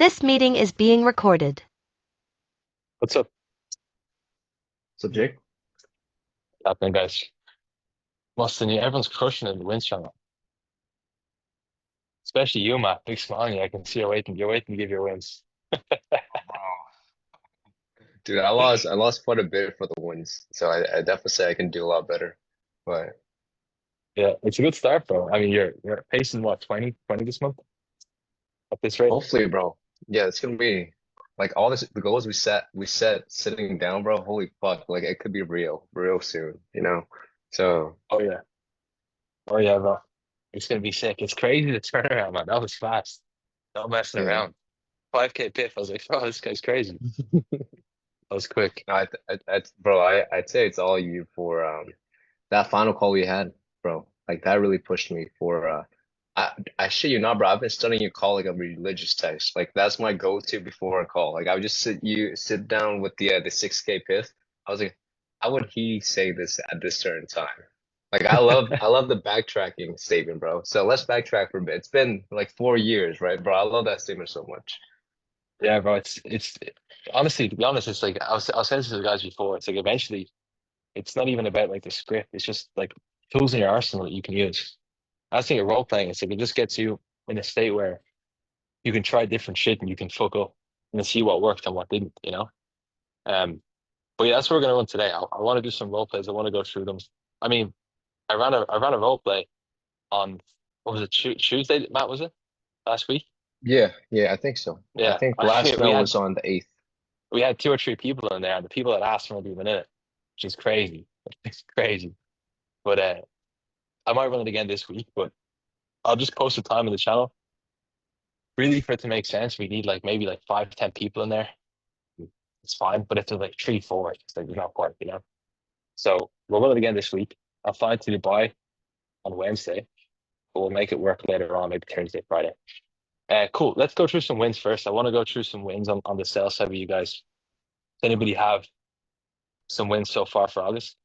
This meeting is being recorded. What's up, Subject? happening, guys? Mustang, everyone's crushing it in the wins channel. Especially you, Matt. Big smile on you. I can see you're waiting to give your wins. Dude, I lost quite a bit for the wins, so I definitely say I can do a lot better. But Yeah, it's a good start, bro. I mean, you're pacing what, 20 this month at this rate? hopefully, bro, yeah, it's gonna be like all the goals we set sitting down, bro. Holy fuck, like it could be real soon, you know? So Oh yeah. Oh yeah, bro. It's gonna be sick. It's crazy the turnaround, man. That was fast. Not messing yeah. around. 5K piff. I was like, oh, this guy's crazy. That was quick. No, bro, I'd say it's all you for that final call we had, bro. Like that really pushed me for I shit you not, bro. I've been studying your call like a religious text. Like that's my go-to before a call. Like I would just sit down with the 6K pith. I was like, how would he say this at this certain time? Like I love the backtracking statement, bro. So let's backtrack for a bit. It's been like 4 years, right, bro? I love that statement so much. Yeah, bro. It's honestly, to be honest, it's like I was saying this to the guys before. It's like eventually, it's not even about like the script. It's just like tools in your arsenal that you can use. I think of role playing, it's like it just gets you in a state where you can try different shit and you can fuck up and then see what worked and what didn't, you know? But yeah, that's what we're gonna run today. I want to do some role plays. I want to go through them. I mean, I ran a role play on what was it, Tuesday, Matt, was it? Last week? Yeah, I think so. I Yeah. think last We round had was on the 8th. we had two or three people in there, and the people that asked weren't even in it, which is crazy. It's crazy. But I might run it again this week, but I'll just post the time in the channel. Really, for it to make sense, we need like maybe like 5 to 10 people in there. It's fine. But if there's like 3, 4, it's like there's not quite, you know. So we'll run it again this week. I'll fly to Dubai on Wednesday, but we'll make it work later on, maybe Thursday, Friday. Cool. Let's go through some wins first. I want to go through some wins on the sales side with you guys. Does anybody have some wins so far for August?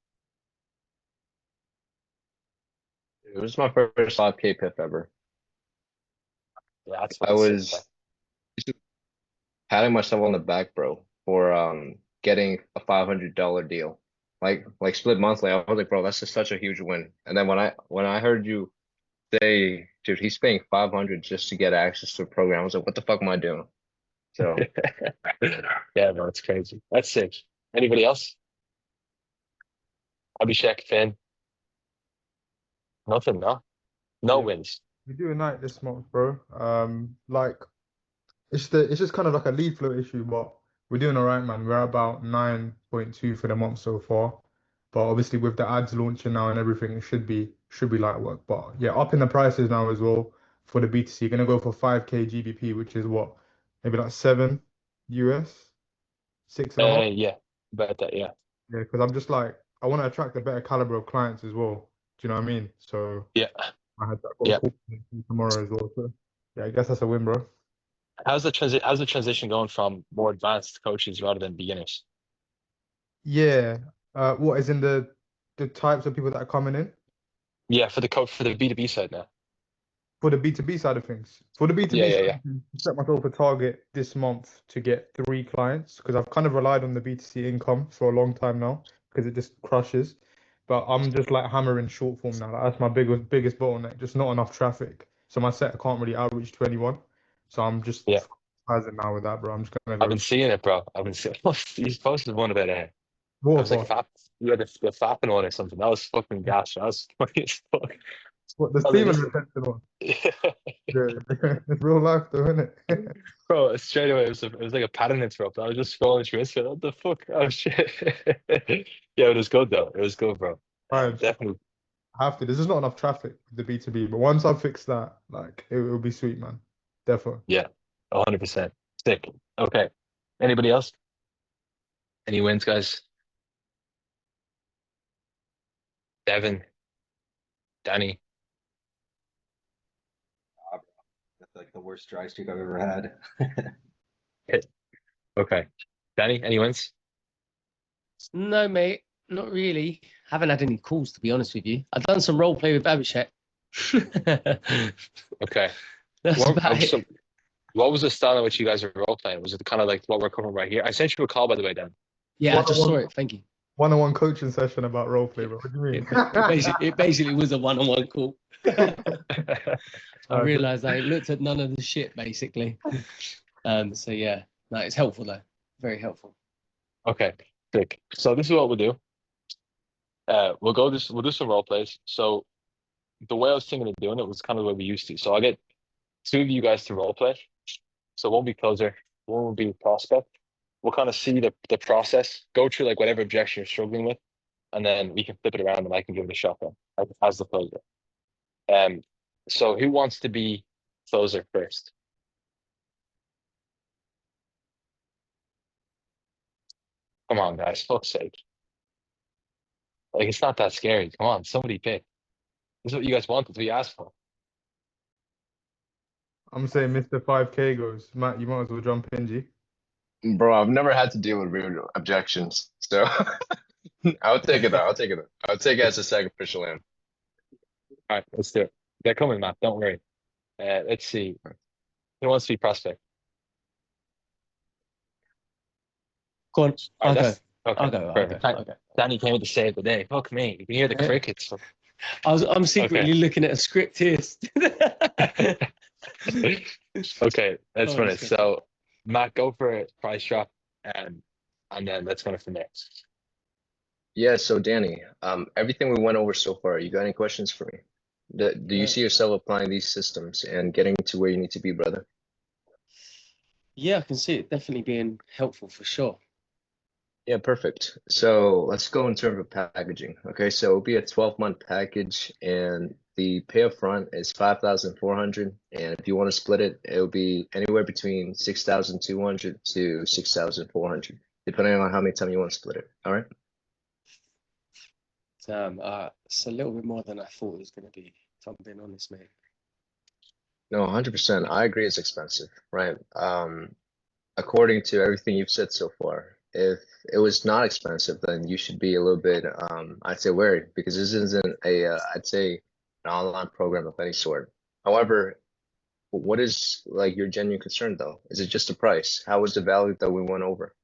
It was my first 5K pith ever. Yeah, that's I fucking sick, man. was patting myself on the back, bro, for getting a $500 deal. Like split monthly. I was like, bro, that's just such a huge win. And then when I heard you say, dude, he's paying 500 just to get access to a program, I was like, what the fuck am I doing? So Yeah, no, it's crazy. That's sick. Anybody else? Abhishek, Finn? Nothing, no? No Yeah, wins. we do a night this month, bro. Like it's just kind of like a lead flow issue, but we're doing all right, man. We're about 9.2 for the month so far. But obviously with the ads launching now and everything, it should be light work. But yeah, up in the prices now as well for the B2C. You're gonna go for 5K GBP, which is what? Maybe like 7 US, 6.5. Yeah, about that, yeah. Yeah, because I'm just like I want to attract a better caliber of clients as well. Do you know what I mean? So Yeah, I had that got a yeah. call tomorrow as well. So yeah, I guess that's a win, bro. How's the transition going from more advanced coaches rather than beginners? Yeah. What is in the types of people that are coming in Yeah, for the coach for the B2B side now. for the B2B side of things? For the Yeah, B2B yeah, side yeah. of things, I set myself a target this month to get 3 clients because I've kind of relied on the B2C income for a long time now because it just crushes. But I'm just like hammering short form now. Like, that's my biggest bottleneck. Just not enough traffic. So my set can't really outreach to anyone. So I'm just Yeah. prioritizing now with that, bro. I'm just gonna I've go been seeing it, bro. I've been seeing he's posted one about I water was like boss. fap you had the fapping one or something. That was fucking gas. That was funny as fuck. What the I was like, semen retention one? Yeah, it's real life though, isn't it? bro, straight away it was like a pattern interrupt. I was just scrolling through Instagram. What the fuck? Oh shit. Yeah, it was good though. It was good, bro. Vibes. Definitely. I have to. There's just not enough traffic with the B2B, but once I fix that, like it'll be sweet, man. Definitely. Yeah, 100%. Sick. Okay. Anybody else? Any wins, guys? Devin, Danny. Ah, bro. That's like the worst dry streak I've ever had. Okay. Danny, any wins? No, mate, not really. Haven't had any calls to be honest with you. I've done some role play with Abhishek. Okay. That's Well, about so it. what was the style in which you guys were role playing? Was it kind of like what we're covering right here? I sent you a call, by the way, Dan. Yeah, I just saw it. Thank you. One-on-one coaching session about roleplay, bro. What do you mean? It basically was a one-on-one call. I Okay. realized I ain't looked at none of the shit, basically. So yeah, no, it's helpful though. Very helpful. Okay, sick. So this is what we'll do. We'll do some role plays. So the way I was thinking of doing it was kind of the way we used to. So I'll get two of you guys to role play. So one will be closer, one will be prospect. We'll kind of see the process, go through like whatever objection you're struggling with, and then we can flip it around and I can give it a shot then as the closer. So who wants to be closer first? Come on, guys, fuck's sake. Like it's not that scary. Come on, somebody pick. This is what you guys wanted, what you asked for. I'm saying Mr. 5K goes. Matt, you might as well jump in, G. Bro, I've never had to deal with weird objections, so I'll take it though. I'll take it. I'll take it as a sacrificial lamb. All right, let's do it. They're coming, Matt. Don't worry. Let's see. Who wants to be prospect? Go on. All right, Okay. okay, perfect. Okay. Danny came in to save the day. Fuck me. You can hear the crickets. I'm secretly looking at a script here. Okay, let's Oh, run it. shit. So, Matt, go for it. Price drop, and then let's run it from there. Yeah, so Danny, everything we went over so far, you got any questions for me? Do you see yourself applying these systems and getting to where you need to be, brother? Yeah, I can see it definitely being helpful for sure. Yeah, perfect. So let's go in terms of packaging. Okay, so it'll be a 12-month package, and the pay up front is 5,400, and if you want to split it, it'll be anywhere between 6,200 to 6,400, depending on how many times you want to split it. All right. It's a little bit more than I thought it was going to be, if I'm being honest, mate. No, 100%. I agree it's expensive, right? According to everything you've said so far, if it was not expensive, then you should be a little bit, I'd say wary, because this isn't I'd say an online program of any sort. However, what is like your genuine concern though? Is it just the price? How was the value that we went over?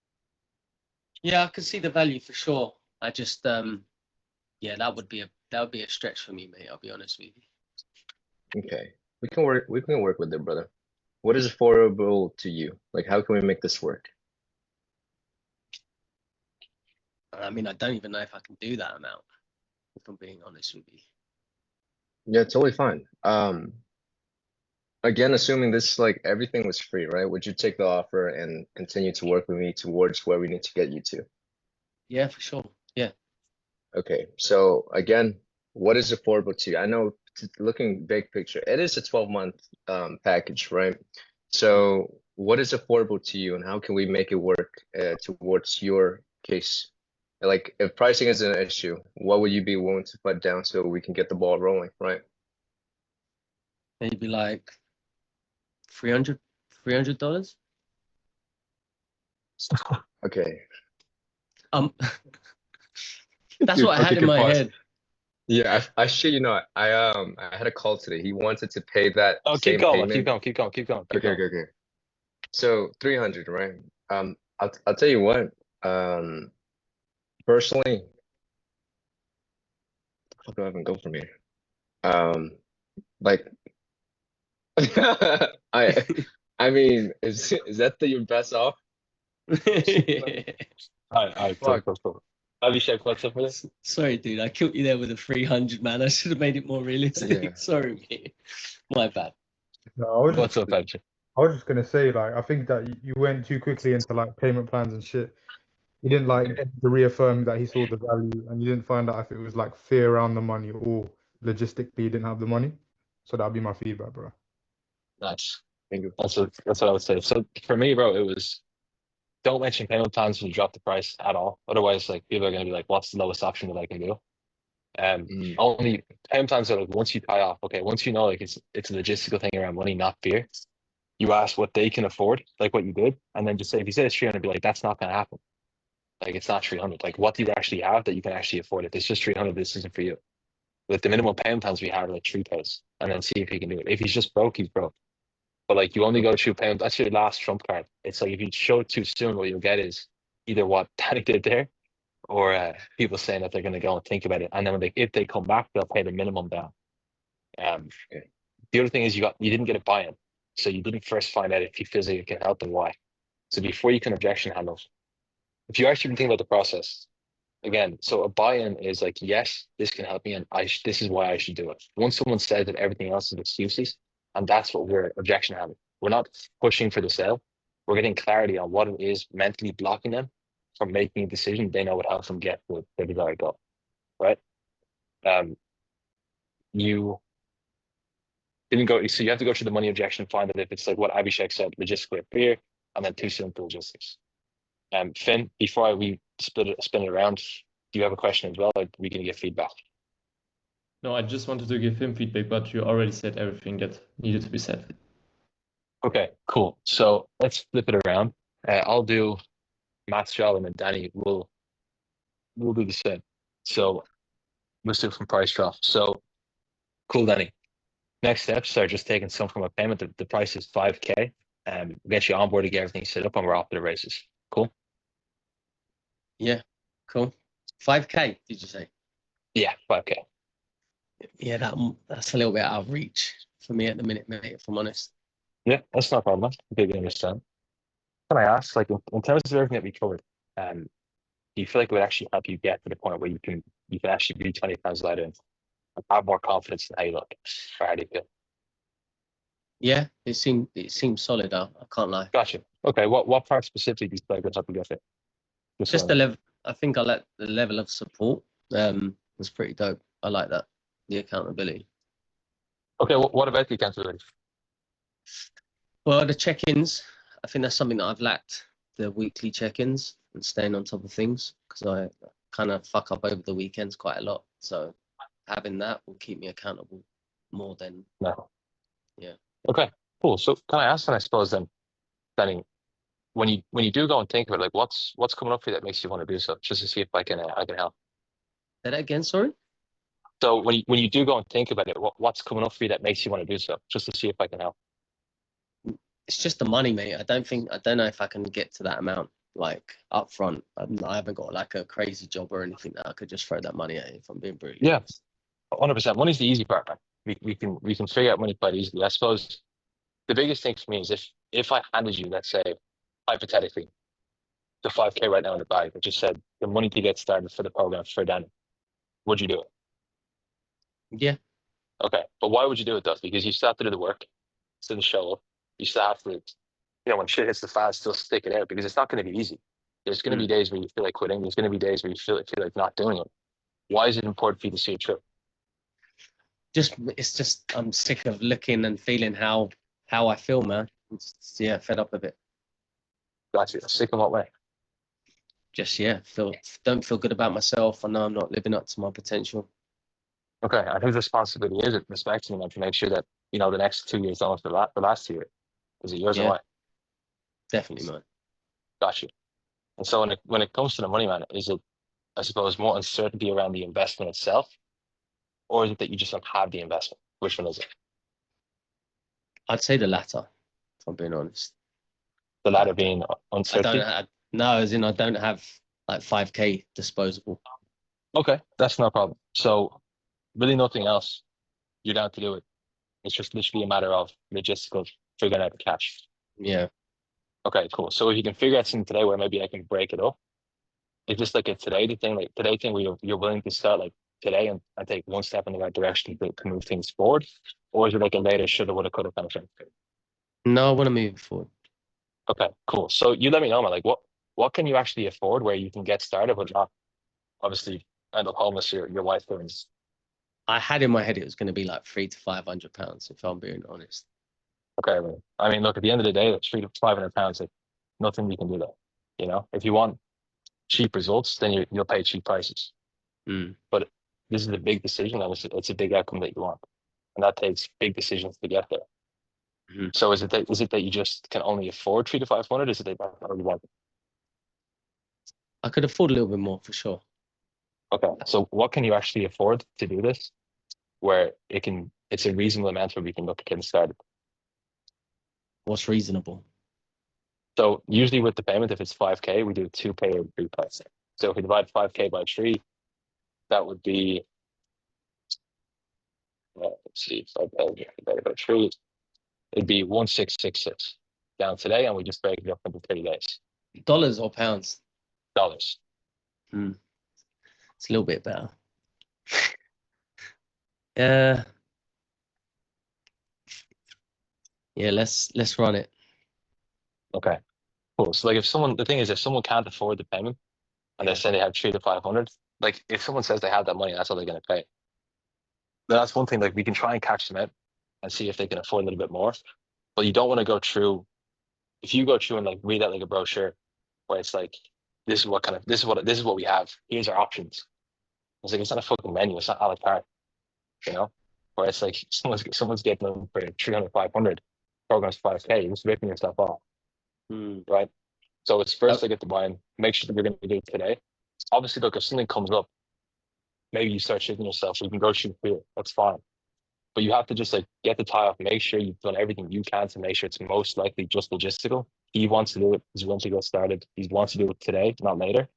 Yeah, I can see the value for sure. I just, yeah, that would be a stretch for me, mate. I'll be honest with you. Okay, we can work with it, brother. What is affordable to you? Like, how can we make this work? I mean, I don't even know if I can do that amount, if I'm being honest with you. Yeah, totally fine. Again, assuming this like everything was free, right? Would you take the offer and continue to work with me towards where we need to get you to? Yeah, for sure. Yeah. Okay, so again, what is affordable to you? I know looking big picture, it is a 12-month package, right? So what is affordable to you and how can we make it work towards your case? Like if pricing is an issue, what would you be willing to put down so we can get the ball rolling, right? Maybe like $300. Okay. That's Dude, what I had okay, in good my pause. head. Yeah, I shit you not. I had a call today. He wanted to pay that Oh, same keep going, payment. keep going. Okay. So 300, right? I'll tell you what. Personally, how do I even go from here? Like, I mean, is that your best off? All right, Fuck. cool. Abhishek, what's up with this? Sorry, dude. I killed you there with a 300, man. I should have made it more realistic. Yeah. Sorry, mate. My bad. No, What's up, Abhishek? I was just gonna say, like, I think that you went too quickly into like payment plans and shit. He didn't like get to reaffirm that he saw the value, and you didn't find out if it was like fear around the money or logistically he didn't have the money. So that'd be my feedback, bro. Nice. Thank you. That's what I would say. So for me, bro, it was don't mention payment plans when you drop the price at all. Otherwise, like people are gonna be like, what's the lowest option that I can do? Only payment plans are like once you tie off, okay, once you know like it's a logistical thing around money, not fear. You ask what they can afford, like what you did, and then just say if you say it's 300, be like, that's not gonna happen. Like it's not 300. Like what do you actually have that you can actually afford? If it's just 300, this isn't for you. Like the minimum payment plans we have are like 3,000, and then see if he can do it. If he's just broke, he's broke. But like you only go through payment. That's your last trump card. It's like if you show it too soon, what you'll get is either what Danny did there, or people saying that they're going to go and think about it, and then if they come back, they'll pay the minimum down. Okay. The other thing is you didn't get a buy-in, so you didn't first find out if he feels like it can help and why. So before you can objection handle, if you actually think about the process, again, so a buy-in is like, yes, this can help me, and this is why I should do it. Once someone says that everything else is excuses, and that's what we're objection handling. We're not pushing for the sale. We're getting clarity on what it is mentally blocking them from making a decision they know would help them get to their desired goal, right? You didn't go, so you have to go through the money objection, find that if it's like what Abhishek said, logistically clear, and then too simple logistics. Finn, before we spin it around, do you have a question as well, or we can get feedback? No, I just wanted to give him feedback, but you already said everything that needed to be said. Okay, cool. So let's flip it around. I'll do Matt's job, and then Danny will do the same. So let's do it from price drop. So cool, Danny. Next steps are just taking some from a payment. The price is 5K. We'll get you onboarded, get everything set up, and we're off to the races. Cool? Yeah, cool. 5K, did you say? Yeah, 5K. Yeah, that's a little bit out of reach for me at the minute, mate, if I'm honest. Yeah, that's no problem. I completely understand. Can I ask, like, in terms of everything that we covered, do you feel like it would actually help you get to the point where you can actually be 20 pounds lighter and have more confidence in how you look? Or how do you feel? Yeah, it seems solid. I can't lie. Gotcha. Okay, what part specifically do you feel like would help you get it? Just the level. I think I like the level of support. Was pretty dope. I like that. The accountability. Okay, what about the accountability? Well, the check-ins. I think that's something that I've lacked. The weekly check-ins and staying on top of things, because I kind of fuck up over the weekends quite a lot. So having that will keep me accountable more than. No. Yeah. Okay, cool. So can I ask, then I suppose then, Danny, when you do go and think of it, like what's coming up for you that makes you want to do so? Just to see if I can help. Say that again, sorry. So when you do go and think about it, what's coming up for you that makes you want to do so? Just to see if I can help. It's just the money, mate. I don't know if I can get to that amount like up front. I haven't got like a crazy job or anything that I could just throw that money at if I'm being brutally honest. 100%. Money's the easy part, man. We can figure out money quite easily. I suppose the biggest thing for me is if I handed you, let's say, hypothetically, the 5K right now in the bag, that just said the money to get started for the program for Danny, would you do it? Yeah. Okay, but why would you do it though? Because you still have to do the work, still show up. You still have to, when shit hits the fan, still stick it out, because it's not going to be easy. There's going to be days where you feel like quitting. There's going to be days where you feel like not doing it. Why is it important for you to see it through? It's just I'm sick of looking and feeling how I feel, man. Yeah, fed up of it. Gotcha. Sick in what way? Just don't feel good about myself. I know I'm not living up to my potential. Okay, and whose responsibility is it, respecting them, to make sure that the next 2 years don't the last 2 years? Is it yours or Yeah. mine? Definitely, man. Gotcha. And so when it comes to the money, man, is it, I suppose, more uncertainty around the investment itself, or is it that you just don't have the investment? Which one is it? I'd say the latter, if I'm being honest. The latter being uncertainty? No, as in I don't have like 5K disposable. Okay, that's no problem. So really nothing else. You're down to do it. It's just literally a matter of logistical figuring out the cash. Yeah. Okay, cool. So if you can figure out something today where maybe I can break it up, is this like a today thing where you're willing to start like today and take one step in the right direction to move things forward? Or is it like a later shoulda, woulda, coulda kind of thing? No, I want to move forward. Okay, cool. So you let me know, man, like what can you actually afford where you can get started but not obviously end up homeless, your wife earns. I had in my head it was going to be like £300 to £500, if I'm being honest. Okay, well, I mean, look, at the end of the day, that's £300 to £500, like nothing you can do there. If you want cheap results, then you'll pay cheap prices. But this is a big decision, and it's a big outcome that you want, and that takes big decisions to get there. So is it that you just can only afford 300 to 500? Is it that you want? I could afford a little bit more for sure. Okay, so what can you actually afford to do this, where it's a reasonable amount where we can look at getting started? What's reasonable? So usually with the payment, if it's 5K, we do 2K or 3K. So if we divide 5K by 3, that would be, let's see, 5K divided by 3, it'd be 1666 down today, and we just break it up into 30 days. Dollars or pounds? Dollars. It's a little bit better. Yeah. Yeah, let's run it. Okay, cool. So like if someone, the thing is, if someone can't afford the payment and they say they have 300 to 500, like if someone says they have that money, that's all they're going to pay. Then that's one thing, like we can try and catch them out and see if they can afford a little bit more. But you don't want to go through, if you go through and like read out like a brochure where it's like, this is what we have. Here's our options. It's like, it's not a fucking menu. It's not a la carte, you know, where it's like someone's getting them for 300, 500, programs 5K. You're just ripping yourself off, right? So it's first to get the buy-in, make sure that you're going to do it today. Obviously, look, if something comes up, maybe you start shitting yourself, so you can go shoot fear. That's fine. But you have to just like get the tie off, make sure you've done everything you can to make sure it's most likely just logistical. He wants to do it. He's willing to get started. He wants to do it today, not later.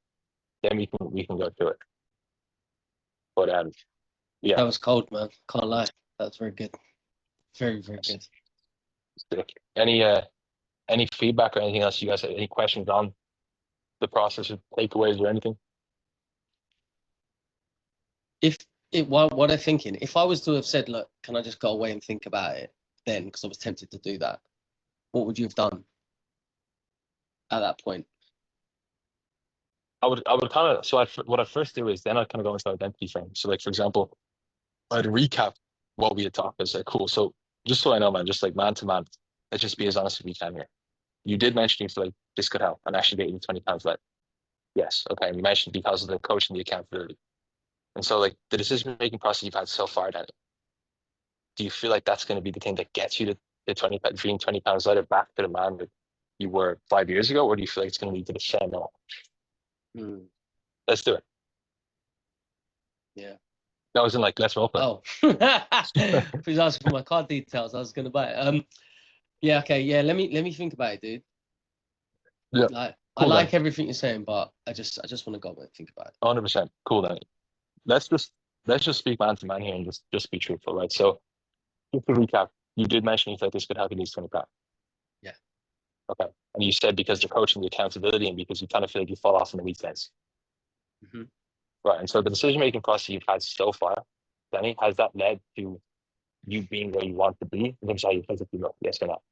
Then we can go through it. But yeah. That was cold, man. Can't lie. That's very good. Very, very good. Sick. Any feedback or anything else you guys have? Any questions on the process or takeaways or anything? What I'm thinking, if I was to have said, look, can I just go away and think about it then, because I was tempted to do that, what would you have done at that point? I would kind of, so what I'd first do is then I'd kind of go into identity frame. So like, for example, I'd recap what we had talked about. Say, cool. So just so I know, man, just like man to man, let's just be as honest as we can here. You did mention you feel like this could help and actually get you 20 pounds less. Yes. Okay. And you mentioned because of the coaching, the accountability. And so like the decision-making process you've had so far, Danny, do you feel like that's going to be the thing that gets you to the 20 pounds lighter back to the man that you were 5 years ago? Or do you feel like it's going to lead to the same now? Let's do it. Yeah. That was in like, let's roleplay. Oh, please ask for my card details. I was going to buy it. Yeah. Okay. Yeah. Let me think about it, dude. Yeah. Like, cool, I like everything you're saying, but I just want to go and think about it. 100%. Cool, Danny. Let's just speak man to man here and just be truthful, right? So just to recap, you did mention you thought this could help you lose 20 pounds. Yeah. Okay. And you said because you're coaching the accountability and because you kind of feel like you fall off in the weekends. Right. And so the decision-making process you've had so far, Danny, has that led to you being where you want to be in terms of how you physically look? Yes or no?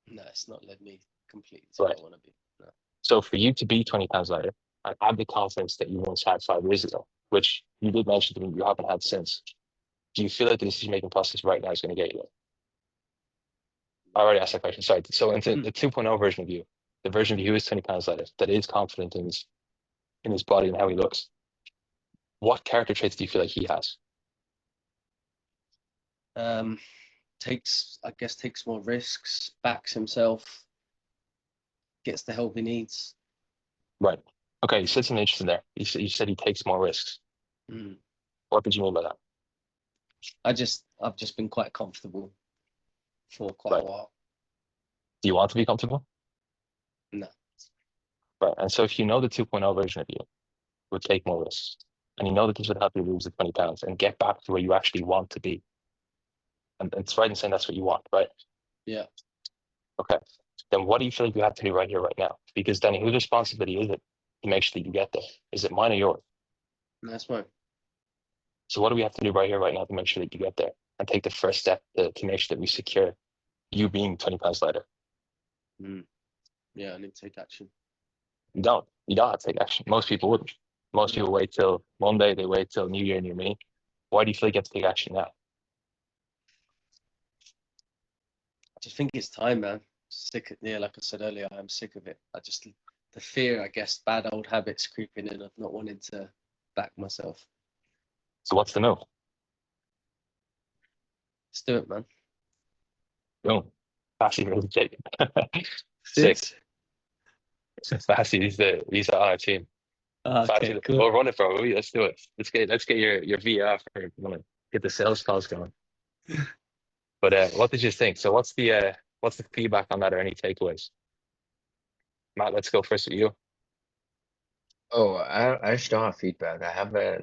No, it's not led me completely to where I want to be. No. So for you to be 20 pounds lighter, I have the confidence that you once had 5 years ago, which you did mention to me you haven't had since. Do you feel like the decision-making process right now is going to get you there? I already asked that question. Sorry. So into the 2.0 version of you, the version of you who is 20 pounds lighter, that is confident in his body and how he looks. What character traits do you feel like he has? Takes more risks, backs himself, gets the help he needs. Right. Okay, you said something interesting there. You said he takes more risks. What did you mean by that? I've just been quite comfortable for quite a while. Do you want to be comfortable? No. Right. And so if you know the 2.0 version of you would take more risks, and you know that this would help you lose the 20 pounds and get back to where you actually want to be, and it's right in saying that's what you want, right? Yeah. Okay. Then what do you feel like you have to do right here, right now? Because Danny, whose responsibility is it to make sure that you get there? Is it mine or yours? That's mine. So what do we have to do right here, right now to make sure that you get there and take the first step to make sure that we secure you being 20 pounds lighter? Yeah, I need to take action. You don't have to take action. Most people wouldn't. Most people wait till Monday, they wait till New Year, New Me. Why do you feel like you have to take action now? I just think it's time, man. Sick. Yeah, like I said earlier, I'm sick of it. The fear, I guess, bad old habits creeping in of not wanting to back myself. So what's the move? Let's do it, man. Boom. Fassy really taken. Sick. Fassy, he's on our team. Okay, cool. We'll run it, bro. Let's do it. Let's get your VR for get the sales calls going. But what did you think? So what's the What's the feedback on that or any takeaways? Matt, let's go first with you. Oh, I just don't have feedback. I have a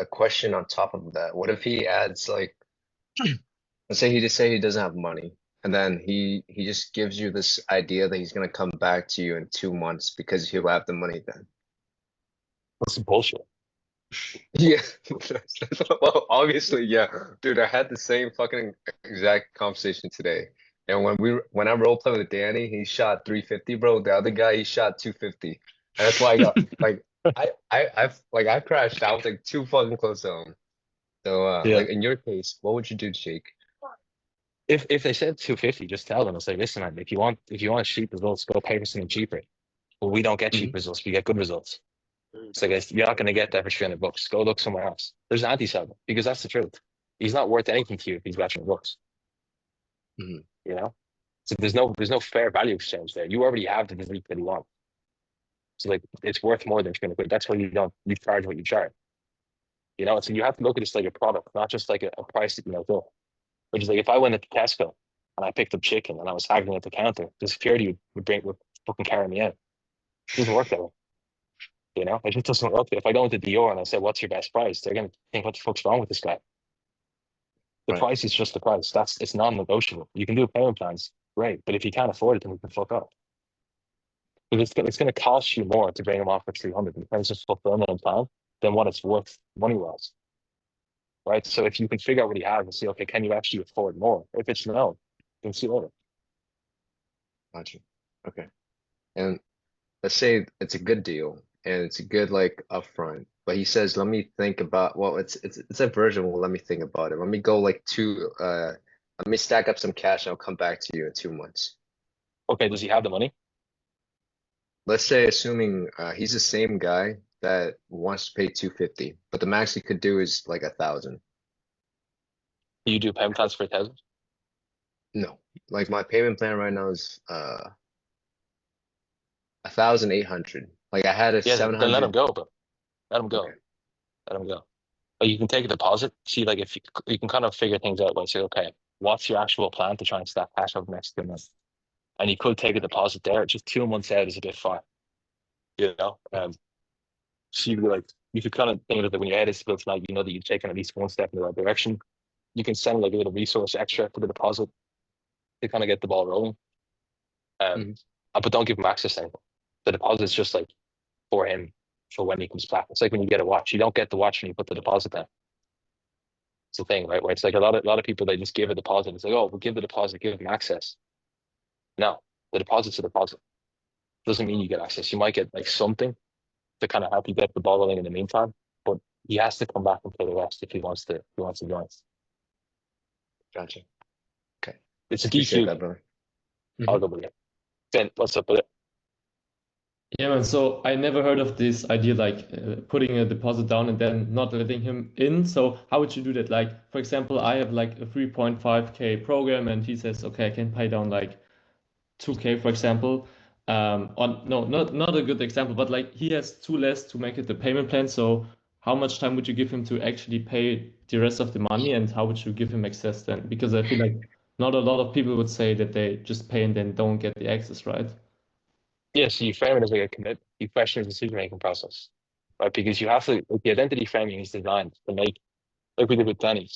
question on top of that. What if he adds like, let's say he doesn't have money, and then he just gives you this idea that he's gonna come back to you in 2 months because he'll have the money then. That's some bullshit. Yeah, well, obviously, yeah, dude. I had the same fucking exact conversation today, and when I role play with Danny, he shot 350, bro. The other guy, he shot 250, and that's why I got like I crashed. I was like too fucking close to him. So, Yeah. like in your case, what would you do, Jake? If they said 250, just tell them. It's like, listen, man, if you want cheap results, go pay for something cheaper. But we don't get cheap results. We get good results. It's like you're not going to get that for 300 bucks. Go look somewhere else. There's an anti-seller because that's the truth. He's not worth anything to you if he's got 300 bucks. Mhm. You know, so there's no fair value exchange there. You already have the physique that you want. So like it's worth more than 300 quid. That's why you charge what you charge. You know, so you have to look at this like a product, not just like a price that you know go. Which is like if I went into Tesco and I picked up chicken and I was haggling at the counter, the security would fucking carry me out. It doesn't work that way. You know, it just doesn't work. If I go into Dior and I say, "What's your best price?" They're gonna think, "What the fuck's wrong with this guy?" The Right. price is just the price. It's non-negotiable. You can do payment plans, great, but if you can't afford it, then we can fuck up. Because it's going to cost you more to bring them off for 300 in terms of fulfillment and time than what it's worth money-wise. Right? So if you can figure out what you have and see, okay, can you actually afford more? If it's no, then see later. Gotcha. Okay. And let's say it's a good deal and it's a good like upfront, but he says, "Let me think about." Well, it's a version. Well, let me think about it. Let me go like let me stack up some cash and I'll come back to you in 2 months. Okay, does he have the money? Let's say assuming he's the same guy that wants to pay 250, but the max he could do is like 1,000. Do you do payment plans for 1,000? No, like my payment plan right now is 1,800. Like I had a Yeah, then let him 700. go, bro. Let him go. Okay. Let him go. Like you can take a deposit, see like if you can kind of figure things out, like say, okay, what's your actual plan to try and stack cash over the next 2 months? And you could take a deposit there. Just 2 months out is a bit far, you know. So you could kind of think of it that when your head is built tonight, you know that you've taken at least one step in the right direction. You can send like a little resource extra for the deposit to kind of get the ball rolling. Mhm. But don't give him access to anything. The deposit's just like for him for when he comes back. It's like when you get a watch, you don't get the watch when you put the deposit down. It's the thing, right? Where it's like a lot of people, they just give a deposit. It's like, oh, we'll give the deposit, give them access. No, the deposit's a deposit. Doesn't mean you get access. You might get like something to kind of help you get the ball rolling in the meantime, but he has to come back and play the rest if he wants to join. Gotcha. Okay. It's a Appreciate DQ. that, brother. I'll go with it. Ben, what's up with it? Yeah, man. So I never heard of this idea like putting a deposit down and then not letting him in. So how would you do that? Like, for example, I have like a 3.5K program and he says, okay, I can pay down like 2K, for example. On no, not a good example, but like he has two less to make it the payment plan. So how much time would you give him to actually pay the rest of the money, and how would you give him access then? Because I feel like not a lot of people would say that they just pay and then don't get the access, right? Yeah, so you frame it as like a commit. You question his decision-making process, right? Because you have to, like, the identity framing is designed to make, like we did with Danny,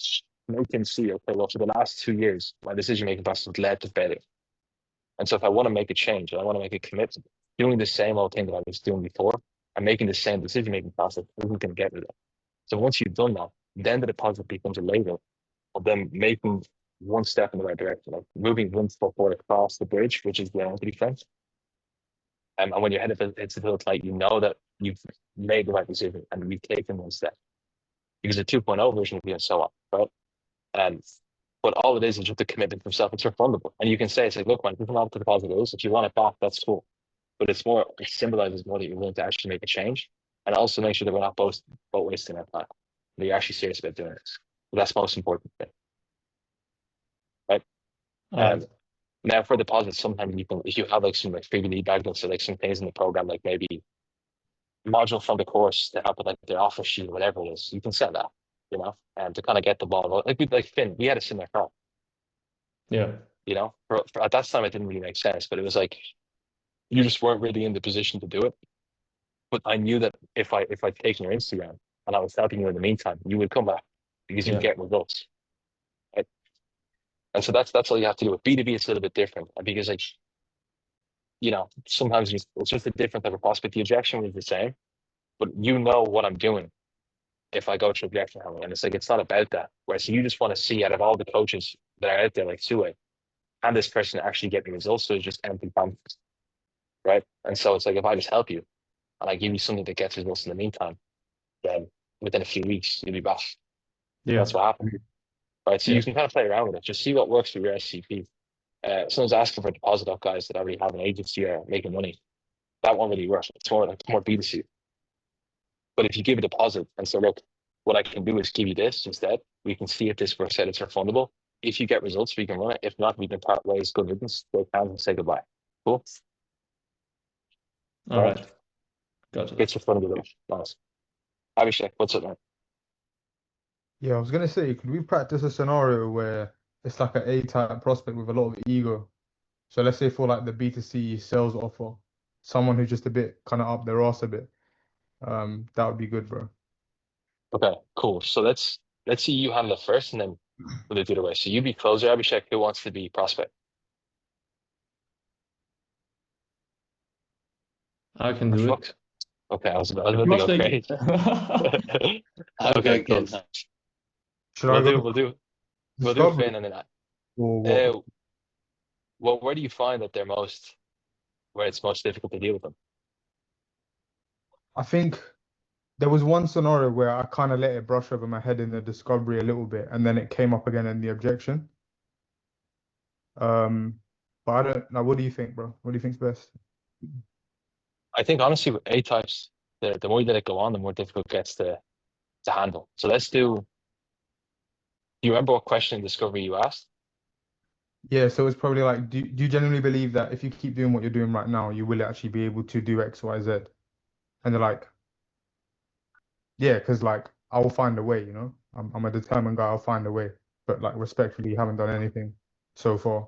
make him see, okay, well, for the last 2 years, my decision-making process has led to failure. And so if I want to make a change, I want to make a commitment, doing the same old thing that I was doing before, and making the same decision-making process isn't going to get rid of it. So once you've done that, then the deposit becomes a label of them making one step in the right direction, like moving one foot forward across the bridge, which is the identity frame. And when your head hits the pillow tonight, you know that you've made the right decision and you've taken one step. Because the 2.0 version will be and so on, right? And but all it is just a commitment to yourself. It's refundable. And you can say, look, man, this is not what the deposit is. If you want it back, that's cool. But it symbolizes more that you're willing to actually make a change. And also make sure that we're not both wasting our time. That you're actually serious about doing this. So that's the most important thing. Right? Alright. Now for deposits, sometimes you can, if you have like some like freebie lead bags, so like some things in the program, like maybe module from the course to help with like their offer sheet or whatever it is, you can send that, you know, and to kind of get the ball. Like Finn, we had a similar problem. Yeah. You know, at that time, it didn't really make sense, but it was like you just weren't really in the position to do it. But I knew that if I'd taken your Instagram and I was helping you in the meantime, you would come back because you Yeah. get results. Right? And so that's all you have to do. With B2B, it's a little bit different because like, you know, sometimes it's just a different type of prospect. The objection was the same, but you know what I'm doing if I go to objection handling. And it's like it's not about that. Whereas you just want to see out of all the coaches that are out there, like Sue, and this person actually get me results. So it's just empty promises. Right. And so it's like if I just help you and I give you something that gets results in the meantime, then within a few weeks you'll be back. Yeah. That's what happened. Right. So Yeah. you can kind of play around with it. Just see what works for your SCP. Someone's asking for a deposit off guys that already have an agency or making money. That won't really work. It's more B2C. But if you give a deposit and say, look, what I can do is give you this instead. We can see if this works out. It's refundable. If you get results, we can run it. If not, we can part ways, good riddance, shake hands and say goodbye. Cool. All right. Gotcha. It's refundable. Nice. Abhishek, what's up, man? Yeah, I was gonna say, could we practice a scenario where it's like an A-type prospect with a lot of ego? So let's say for like the B2C sales offer, someone who's just a bit kind of up their ass a bit. That would be good, bro. Okay, cool. So let's see you handle it first and then we'll do it the way. So you be closer, Abhishek. Who wants to be prospect? I can do it. Okay, I was about to go crazy. I'll go Okay, cool. again. Should I go We'll do Discovery Finn and then or what? well, where do you find that where it's most difficult to deal with them? I think there was one scenario where I kind of let it brush over my head in the Discovery a little bit, and then it came up again in the objection. But I don't know. What do you think, bro? What do you think's best? I think honestly with A types, the more you let it go on, the more difficult it gets to handle. So let's do you remember what question in Discovery you asked? Yeah, so it's probably like, do you genuinely believe that if you keep doing what you're doing right now, you will actually be able to do X, Y, Z? And they're like, yeah, because like I will find a way, you know. I'm a determined guy. I'll find a way. But like respectfully, you haven't done anything so far.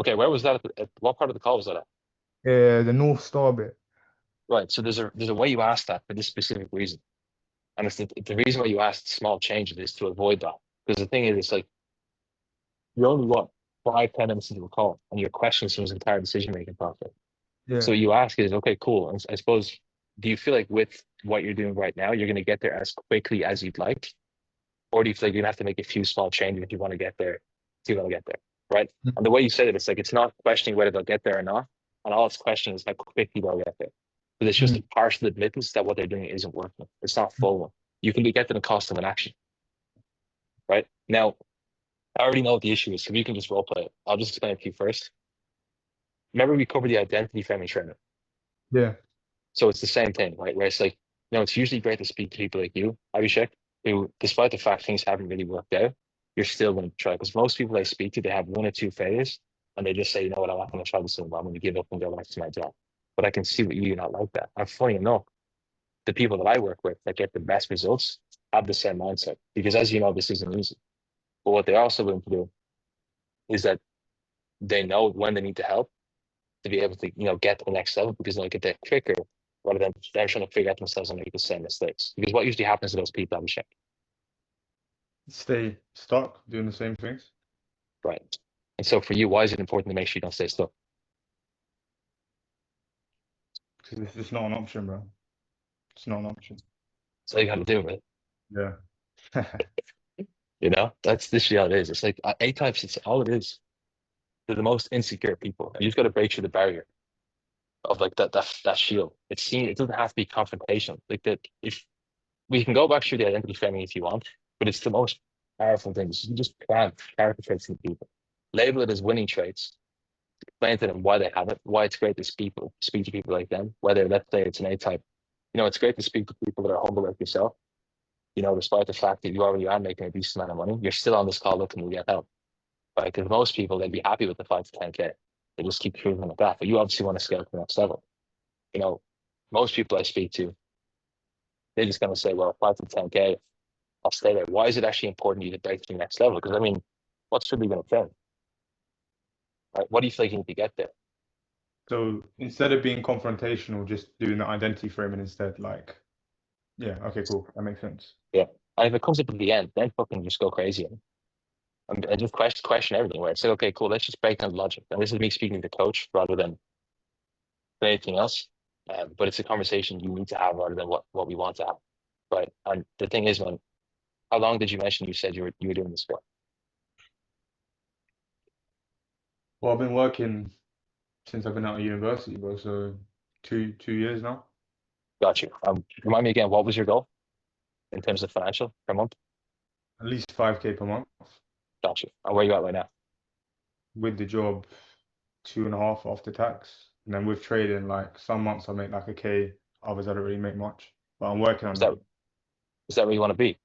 Okay, where was that at what part of the call was that at? Yeah, the North Star bit. Right. So there's a way you ask that for this specific reason. And it's the reason why you asked small changes is to avoid that. Because the thing is, it's like you're only what 5-10 minutes into a call, and you're questioning someone's entire decision making process. Yeah. So what you ask is, okay, cool. And I suppose, do you feel like with what you're doing right now, you're going to get there as quickly as you'd like, or do you feel like you're gonna have to make a few small changes if you want to get there? If you want to get there, right? Mhm. And the way you said it, it's like it's not questioning whether they'll get there or not, and all it's questioning is how quickly they'll get there. But it's just a partial admittance that what they're doing isn't working. It's not full one. You can get them a cost of an action, right? Now, I already know what the issue is, so we can just role play it. I'll just explain it to you first. Remember, we covered the identity framing training. Yeah. So it's the same thing, right? Where it's like, it's usually great to speak to people like you, Abhishek, who, despite the fact things haven't really worked out, you're still going to try. Because most people I speak to, they have 1 or 2 failures, and they just say, you know what, I'm not going to try this anymore. I'm going to give up and go back to my job. But I can see what you're not like that. And funny enough, the people that I work with that get the best results have the same mindset. Because as you know, this isn't easy. But what they're also willing to do is that they know when they need to help to be able to, get to the next level because they'll get there quicker rather than them trying to figure out themselves and make the same mistakes. Because what usually happens to those people, Abhishek, Stay stuck doing the same things. right? And so for you, why is it important to make sure you don't stay stuck? Because it's just not an option, bro. It's not an option. That's all you got to do, right? Yeah. That's literally how it is. It's like A types, it's all it is. They're the most insecure people. You just got to break through the barrier of like that shield. It's seen, it doesn't have to be confrontational. Like that, if we can go back through the identity framing if you want, but it's the most powerful thing. You just plant character traits in people, label it as winning traits, explain to them why they have it, why it's great to speak to people like them, whether let's say it's an A type. It's great to speak to people that are humble like yourself. Despite the fact that you already are making a decent amount of money, you're still on this call looking to get help. Right? Because most people, they'd be happy with the 5 to 10K. They just keep cruising like that. But you obviously want to scale to the next level. Most people I speak to, they're just going to say, well, 5 to 10K, I'll stay there. Why is it actually important to you to break to the next level? Because, what's really going to change? Right? What do you feel like you need to get there? So instead of being confrontational, just doing the identity framing instead, like, yeah, okay, cool. That makes sense. Yeah. And if it comes up at the end, then fucking just go crazy. And just question everything. Where it's like, okay, cool, let's just break down the logic. And this is me speaking to the coach rather than anything else. But it's a conversation you need to have rather than what we want to have. Right. And the thing is, man, how long did you mention you said you were doing this for? Well, I've been working since I've been out of university, bro. So two years now. Got you. Remind me again, what was your goal in terms of financial per month? At least 5K per month. Got you. And where are you at right now? With the job, 2.5 after tax. And then with trading, like some months I make like a K, others I don't really make much. But I'm working on it. Is that where you want to be?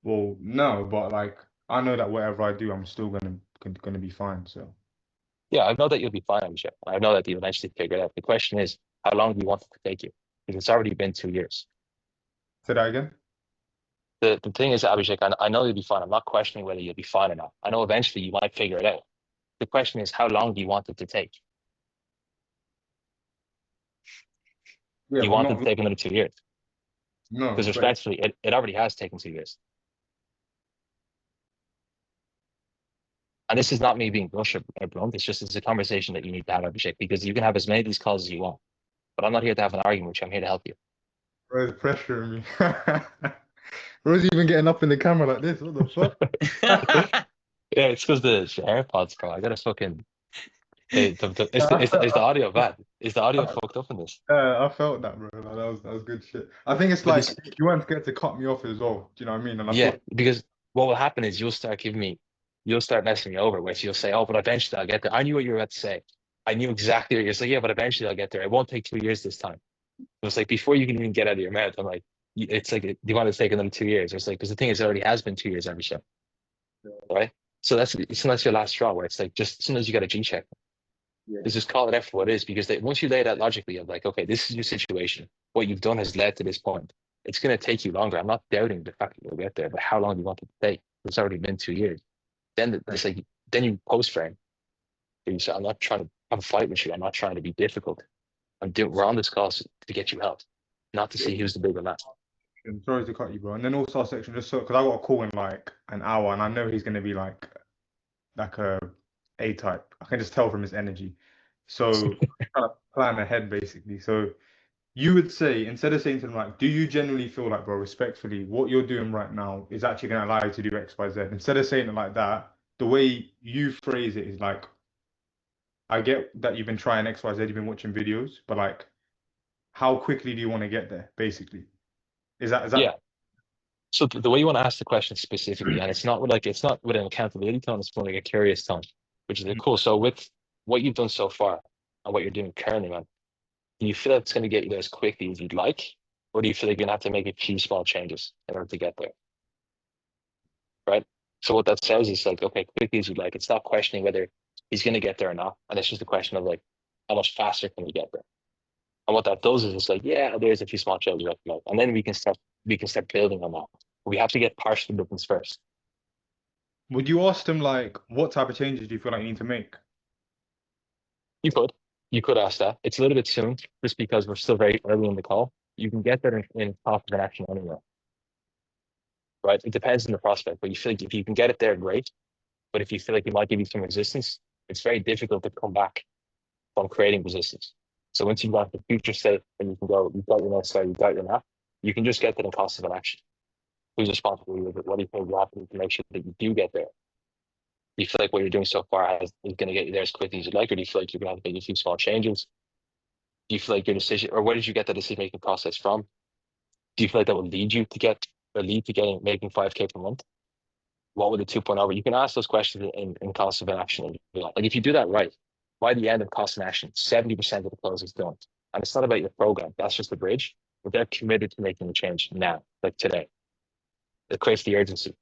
Well, no, but like I know that whatever I do, I'm still gonna be fine. So Yeah, I know that you'll be fine, I'm sure. I know that you'll eventually figure it out. The question is, how long do you want it to take you? Because it's already been 2 years. say that again. The thing is, Abhishek, I know you'll be fine. I'm not questioning whether you'll be fine or not. I know eventually you might figure it out. The question is, how long do you want it to take? Yeah, You but want it not to take another 2 years? no. Because But respectfully, it already has taken 2 years. And this is not me being bullshit or blunt. It's a conversation that you need to have, Abhishek, because you can have as many of these calls as you want. But I'm not here to have an argument with you. I'm here to help you. bro's pressuring me. Bro's even getting up in the camera like this. What the fuck? Yeah, it's because the AirPods, bro. I gotta fucking. Is the audio bad? Is the audio fucked up in this? I felt that, bro. Like, that was good shit. I think it's But like this, you weren't scared to cut me off as well. Do you know what I mean? And I yeah, thought, because what will happen is you'll start messing me over, which you'll say, oh, but eventually I'll get there. I knew what you were about to say. I knew exactly what you're saying. Yeah, but eventually I'll get there. It won't take 2 years this time. It was like before you can even get out of your mouth, I'm like, it's like, do you want to take another 2 years? It's like, because the thing is, it already has been 2 years every show, right? So sometimes your last straw where it's like, just sometimes you got to G check. Just call it out for what it is, because once you lay it out logically, I'm like, okay, this is your situation. What you've done has led to this point. It's going to take you longer. I'm not doubting the fact that you'll get there, but how long do you want it to take? It's already been 2 years. Then it's like, then you post frame. You say, I'm not trying to have a fight with you. I'm not trying to be difficult. We're on this call to get you help, not to see who's the bigger man. sorry to cut you, bro. And then also our section, just so because I got a call in like an hour, and I know he's gonna be like a type. I can just tell from his energy. So kind of plan ahead basically. So you would say, instead of saying to them like, do you genuinely feel like, bro, respectfully, what you're doing right now is actually going to allow you to do X, Y, Z? Instead of saying it like that, the way you phrase it is like, I get that you've been trying X, Y, Z, you've been watching videos, but like, how quickly do you want to get there, basically? Is that Yeah. So the way you want to ask the question specifically, and it's not with an accountability tone, it's more like a curious tone, which is cool. So with what you've done so far and what you're doing currently, man, do you feel like it's going to get you there as quickly as you'd like, or do you feel like you're going to have to make a few small changes in order to get there? Right. So what that says is like, okay, quickly as you'd like. It's not questioning whether he's going to get there or not, and it's just a question of like, how much faster can we get there? And what that does is it's like, yeah, there's a few small changes I can make, and then we can start building on that. We have to get partial difference first. Would you ask them like, what type of changes do you feel like you need to make? You could ask that. It's a little bit soon, just because we're still very early in the call. You can get there in talk of an action anyway, right? It depends on the prospect, but you feel like if you can get it there, great. But if you feel like it might give you some resistance, it's very difficult to come back from creating resistance. So once you've got the future state and you can go, you've got your next slide, you've got your map, you can just get to the cost of an action. Who's responsible with it? What do you think will happen to make sure that you do get there? Do you feel like what you're doing so far is going to get you there as quickly as you'd like, or do you feel like you're going to have to make a few small changes? Do you feel like your decision, or where did you get the decision-making process from? Do you feel like that will lead to getting making 5K per month? What would the 2.0 be? You can ask those questions in cost of an action. Like if you do that right, by the end of cost and action, 70% of the close is done. And it's not about your program. That's just the bridge. But they're committed to making the change now, like today. It creates the urgency.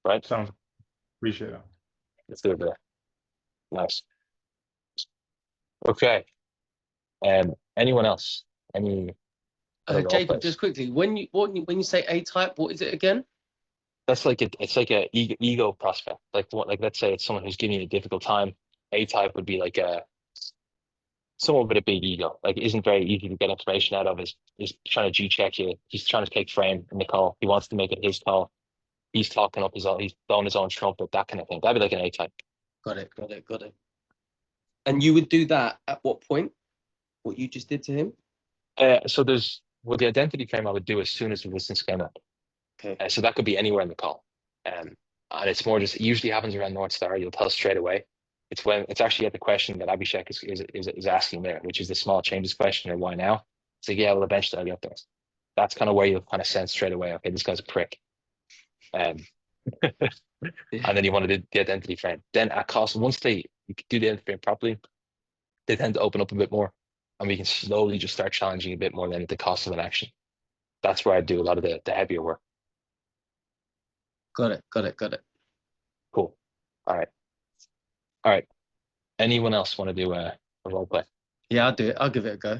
Right? Sounds, appreciate that. Let's do it there. Nice. Okay. Anyone else? Any other role Jacob, plays? just quickly, when you say A type, what is it again? That's like it's like a ego prospect. Like what, like let's say it's someone who's giving you a difficult time. A type would be like someone with a big ego, like isn't very easy to get information out of, is trying to G check you. He's trying to take frame in the call. He wants to make it his call. He's talking up his own, he's blowing his own trumpet, that kind of thing. That'd be like an A type. Got it. Got it. Got it. And you would do that at what point? What you just did to him? So there's well, the identity frame I would do as soon as the resistance came up. Okay. So that could be anywhere in the call. And it's more just, it usually happens around North Star. You'll tell straight away. It's when it's actually at the question that Abhishek is asking there, which is the small changes question, or why now? So yeah, well, eventually I'll get there. That's kind of where you'll kind of sense straight away, okay, this guy's a prick. And then you want to do the identity frame. Then at cost, once you can do the identity frame properly, they tend to open up a bit more, and we can slowly just start challenging a bit more than at the cost of an action. That's where I do a lot of the heavier work. Got it. Got it. Got it. Cool. All right. Anyone else want to do a role play? Yeah, I'll do it. I'll give it a go.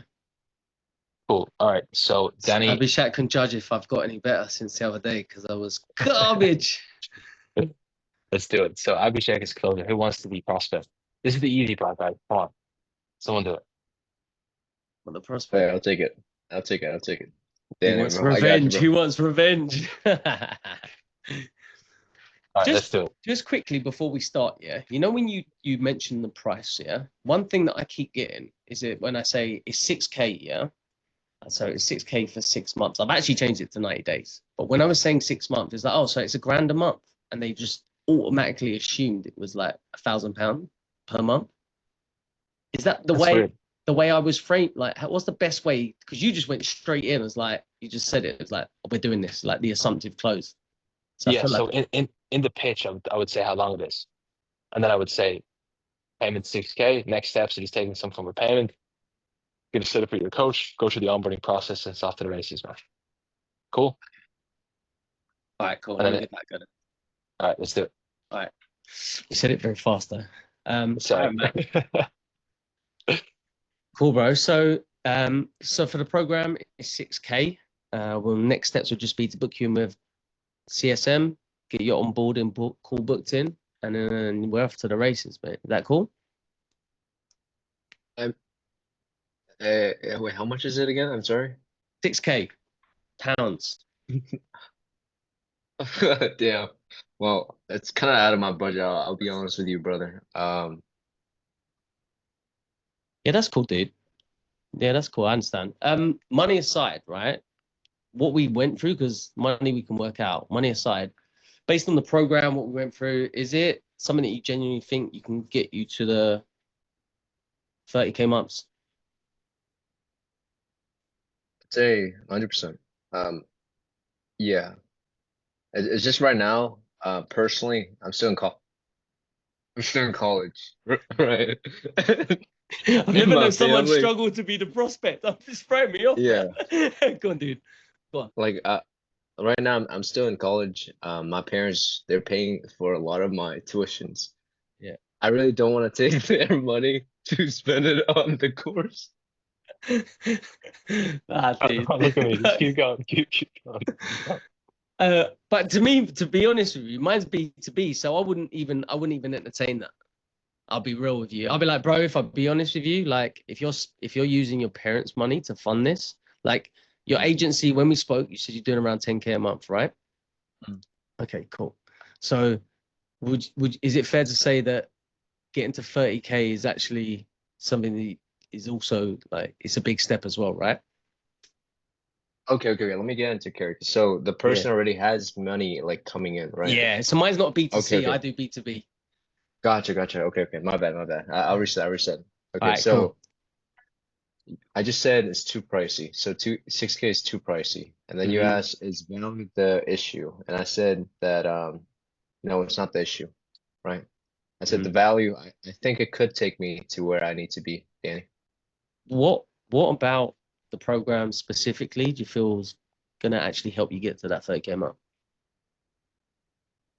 Cool. All right. So Danny, Abhishek can judge if I've got any better since the other day because I was garbage. let's do it. So Abhishek is closer. Who wants to be prospect? This is the easy part, guys. Come on. Someone do it. What the prospect? Yeah, I'll take it. I'll take it. I'll take it. He Damn, wants bro. I got you, revenge. bro. He wants revenge. All right, let's do it. Just quickly before we start, yeah, you know when you mentioned the price, yeah, one thing that I keep getting is it when I say it's 6K, yeah, so it's 6K for 6 months. I've actually changed it to 90 days, but when I was saying 6 months, it's like, oh, so it's $1,000 a month, and they just automatically assumed it was like £1,000 per month. Is that the That's way? weird. The way I was framed, like, what's the best way? Because you just went straight in as like you just said it. It's like, oh, we're doing this, like the assumptive close. So I Yeah. feel So like, in the pitch, I would say how long it is, and then I would say payment 6K. Next steps, he's taking some form of payment. Get a set up for your coach. Go through the onboarding process, and it's off to the races, man. Cool. all right, cool. And Let then me get that good. all right, let's do it. All right, you said it very fast though. Sorry. All right, man. Cool, bro. So for the program, it's 6K. Well, next steps would just be to book you in with CSM, get you on board and call booked in, and then we're off to the races, mate. Is that cool? Wait, how much is it again? I'm sorry. 6K pounds. Damn. Well, it's kind of out of my budget. I'll be honest with you, brother. Yeah, that's cool, dude. Yeah, that's cool. I understand. Money aside, right? What we went through, because money we can work out. Money aside, based on the program, what we went through, is it something that you genuinely think you can get you to the 30K months? I'd say 100%. Yeah. It's just right now, personally, I'm still in college, right? I've In never my known someone family. struggle to be the prospect. I'm just throwing me off. Yeah. Go on, dude. Like right now I'm still in college. My parents, they're paying for a lot of my tuitions. Yeah. I really don't want to take their money to spend it on the course. Dude. Look at me. Just keep going. Keep going. But to me, to be honest with you, mine's B2B, so I wouldn't even entertain that. I'll be real with you. I'll be like, bro, if I'll be honest with you, like if you're using your parents' money to fund this, like your agency, when we spoke, you said you're doing around 10K a month, right? Mm. Okay, cool. So is it fair to say that getting to 30K is actually something that is also like it's a big step as well, right? Okay. Let me get into character. So the person already has money like coming in, right? Yeah. So mine's not B2C. Okay. I do B2B. Gotcha. Okay. My bad. I'll reset. Okay, Alright, so cool. I just said it's too pricey. So 6K is too pricey. And then you Mhm. asked, is value the issue? And I said that no, it's not the issue, right? I said the value, I think it could take me to where I need to be, Danny. What about the program specifically do you feel is gonna actually help you get to that 30K mark?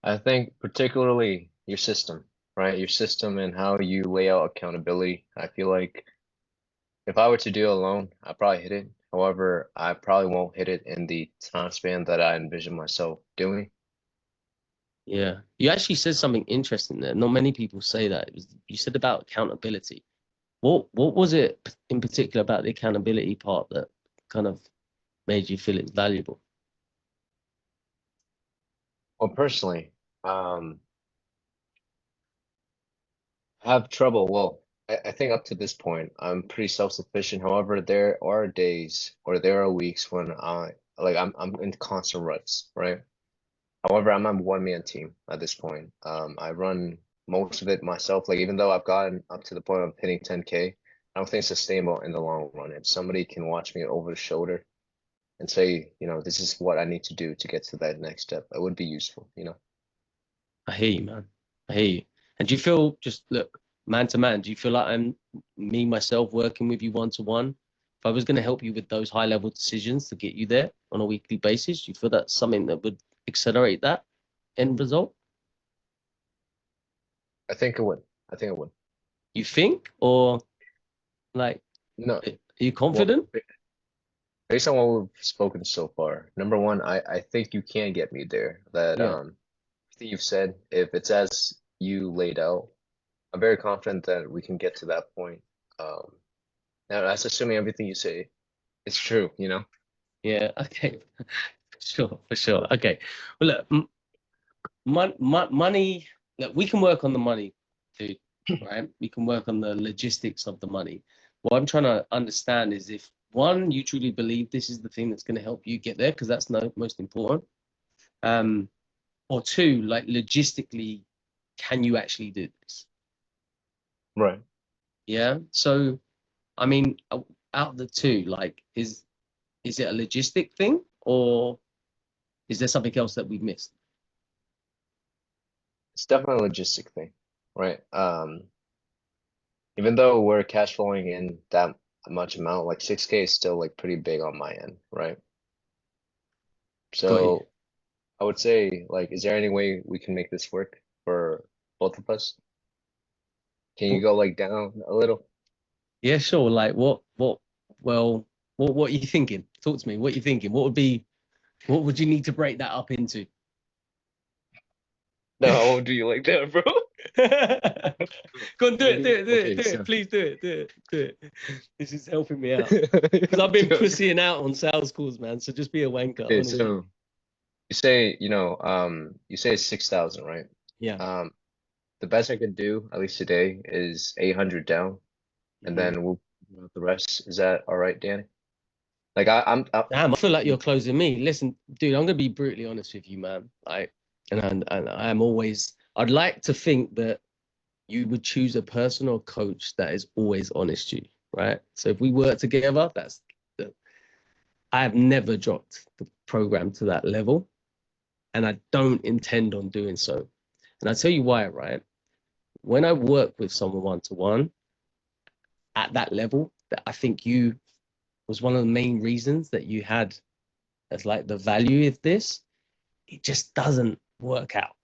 I think particularly your system, right? Your system and how you lay out accountability. I feel like if I were to do it alone, I'd probably hit it. However, I probably won't hit it in the time span that I envision myself doing. Yeah. You actually said something interesting there. Not many people say that. You said about accountability. What was it in particular about the accountability part that kind of made you feel it's valuable? Well, personally, I have trouble. Well, I think up to this point, I'm pretty self-sufficient. However, there are days or there are weeks when I'm in constant ruts, right? However, I'm on a one-man team at this point. I run most of it myself. Like even though I've gotten up to the point of hitting 10K, I don't think it's sustainable in the long run. If somebody can watch me over the shoulder and say, this is what I need to do to get to that next step, it would be useful, I hear you, man. I hear you. And do you feel, just look, man to man, do you feel like I'm me myself working with you one to one? If I was going to help you with those high level decisions to get you there on a weekly basis, do you feel that's something that would accelerate that end result? I think it would. I think it would. You think, or like, No, are you well, confident? based on what we've spoken so far, number one, I think you can get me there. That Yeah. everything you've said, if it's as you laid out, I'm very confident that we can get to that point. Now that's assuming everything you say is true, Yeah. Okay. For sure. Okay. Well, look, money. Look, we can work on the money, dude. Right? We can work on the logistics of the money. What I'm trying to understand is if one, you truly believe this is the thing that's going to help you get there, because that's the most important. Or two, like logistically, can you actually do this? Right. Yeah. So, I mean, out of the two, like, is it a logistic thing, or is there something else that we've missed? It's definitely a logistic thing, right? Even though we're cash flowing in that much amount, like 6K is still like pretty big on my end, right? Got you. So I would say, like, is there any way we can make this work for both of us? Can you go like down a little? Yeah, sure. Like well, what are you thinking? Talk to me. What are you thinking? What would you need to break that up into? No, I won't do you like that, bro. Go on, do it, Okay, do so it. Please do it. This is helping me out. Because I've been pussying out on sales calls, man. So just be a wanker, okay, honestly. so you say, you say 6,000, right? Yeah. The best I could do, at least today, is 800 down, and then we'll do the rest. Is that all right, Danny? Like Damn, I feel like you're closing me. Listen, dude, I'm gonna be brutally honest with you, man. And I am always. I'd like to think that you would choose a personal coach that is always honest to you, right? So if we work together, I have never dropped the program to that level, and I don't intend on doing so. And I'll tell you why, right? When I work with someone one to one at that level, that I think you was one of the main reasons that you had as like the value of this, it just doesn't work out.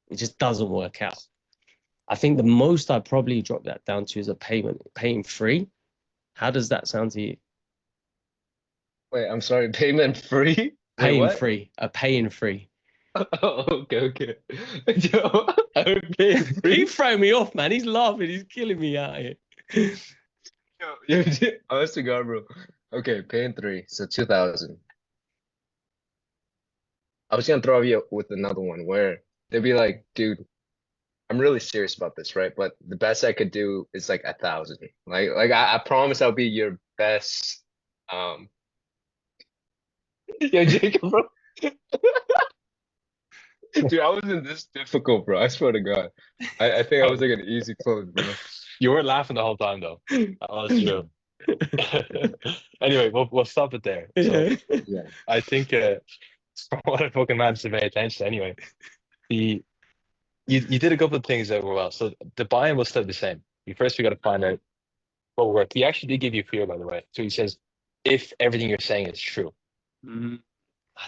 It just doesn't work out. I think the most I probably drop that down to is a paying free. How does that sound to you? Wait, I'm sorry, payment free? Wait, Paying what? free, a paying free. Oh, okay. Yo, I'm paying He free. throw me off, man. He's laughing. He's killing me out here. Yo, honest to God, bro. Okay, paying 3, so 2,000. I was gonna throw you with another one where they'd be like, dude, I'm really serious about this, right? But the best I could do is like 1,000. Like I promise I'll be your best. Um, yo, Jacob, bro. Dude, I wasn't this difficult, bro. I swear to God. I think I was like an easy close, bro. You were laughing the whole time though. That was true. Anyway, we'll stop it there. So Yeah. I think from what I fucking managed to pay attention to anyway, the you did a couple of things that were well. So the buy-in was still the same. We got to find out what worked. He actually did give you fear, by the way. So he says, if everything you're saying is true.